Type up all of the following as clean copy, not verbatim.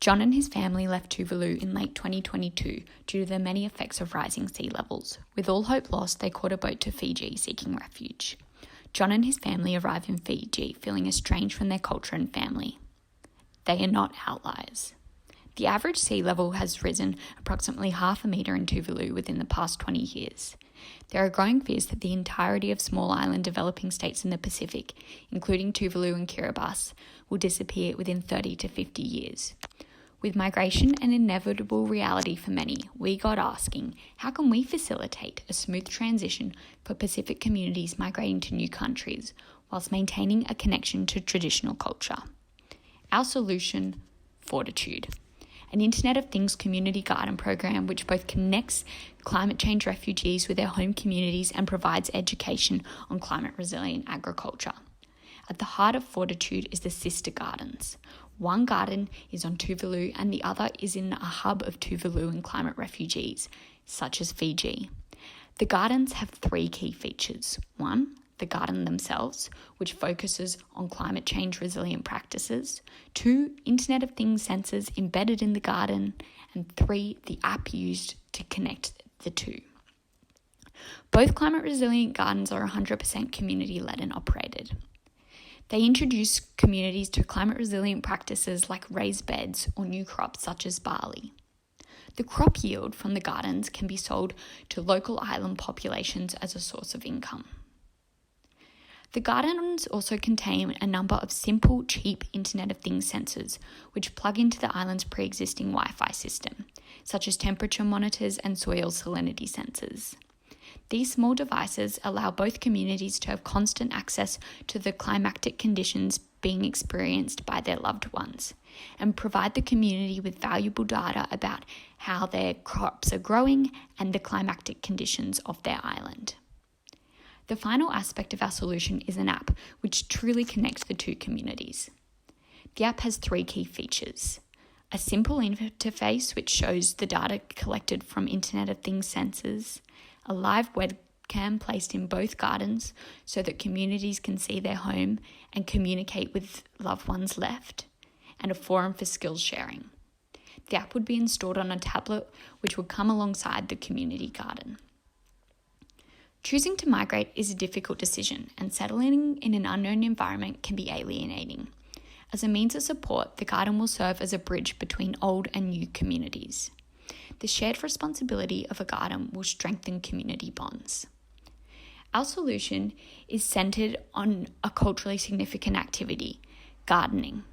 John and his family left Tuvalu in late 2022 due to the many effects of rising sea levels. With all hope lost, they caught a boat to Fiji seeking refuge. John and his family arrive in Fiji feeling estranged from their culture and family. They are not outliers. The average sea level has risen approximately 0.5 metre in Tuvalu within the past 20 years. There are growing fears that the entirety of small island developing states in the Pacific, including Tuvalu and Kiribati, will disappear within 30 to 50 years. With migration an inevitable reality for many, we got asking, how can we facilitate a smooth transition for Pacific communities migrating to new countries whilst maintaining a connection to traditional culture? Our solution, Fortitude, an Internet of Things community garden program which both connects climate change refugees with their home communities and provides education on climate resilient agriculture. At the heart of Fortitude is the Sister Gardens. One garden is on Tuvalu and the other is in a hub of Tuvalu and climate refugees, such as Fiji. The gardens have 3 key features. 1, the garden themselves, which focuses on climate change resilient practices. 2, Internet of Things sensors embedded in the garden. And 3, the app used to connect the two. Both climate resilient gardens are 100% community led and operated. They introduce communities to climate resilient practices like raised beds or new crops such as barley. The crop yield from the gardens can be sold to local island populations as a source of income. The gardens also contain a number of simple, cheap Internet of Things sensors which plug into the island's pre-existing Wi-Fi system, such as temperature monitors and soil salinity sensors. These small devices allow both communities to have constant access to the climatic conditions being experienced by their loved ones and provide the community with valuable data about how their crops are growing and the climatic conditions of their island. The final aspect of our solution is an app which truly connects the two communities. The app has 3 key features: a simple interface which shows the data collected from Internet of Things sensors, a live webcam placed in both gardens so that communities can see their home and communicate with loved ones left, and a forum for skills sharing. The app would be installed on a tablet which would come alongside the community garden. Choosing to migrate is a difficult decision, and settling in an unknown environment can be alienating. As a means of support, the garden will serve as a bridge between old and new communities. The shared responsibility of a garden will strengthen community bonds. Our solution is centered on a culturally significant activity, gardening.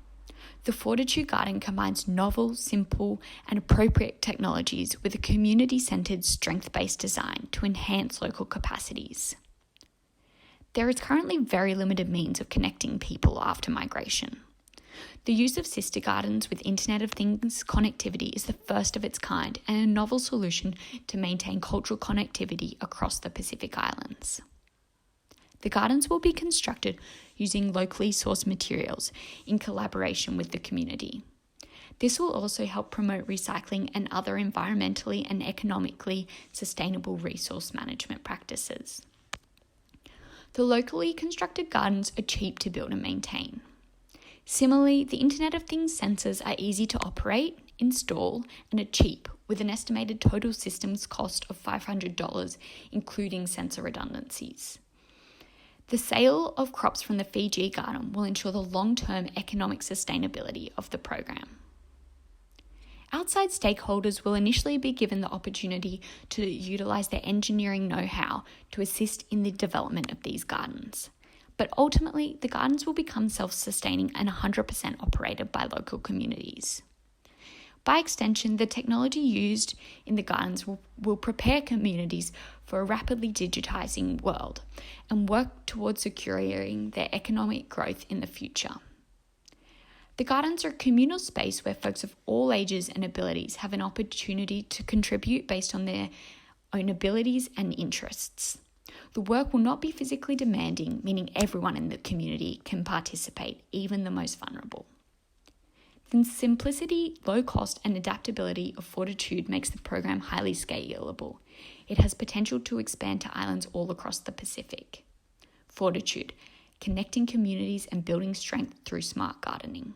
The Fortitude Garden combines novel, simple, and appropriate technologies with a community-centered, strength-based design to enhance local capacities. There is currently very limited means of connecting people after migration. The use of sister gardens with Internet of Things connectivity is the first of its kind and a novel solution to maintain cultural connectivity across the Pacific Islands. The gardens will be constructed using locally sourced materials in collaboration with the community. This will also help promote recycling and other environmentally and economically sustainable resource management practices. The locally constructed gardens are cheap to build and maintain. Similarly, the Internet of Things sensors are easy to operate, install, and are cheap, with an estimated total systems cost of $500, including sensor redundancies. The sale of crops from the Fiji garden will ensure the long-term economic sustainability of the program. Outside stakeholders will initially be given the opportunity to utilise their engineering know-how to assist in the development of these gardens. But ultimately, the gardens will become self-sustaining and 100% operated by local communities. By extension, the technology used in the gardens will prepare communities for a rapidly digitising world and work towards securing their economic growth in the future. The gardens are a communal space where folks of all ages and abilities have an opportunity to contribute based on their own abilities and interests. The work will not be physically demanding, meaning everyone in the community can participate, even the most vulnerable. The simplicity, low cost, and adaptability of Fortitude makes the program highly scalable. It has potential to expand to islands all across the Pacific. Fortitude, connecting communities and building strength through smart gardening.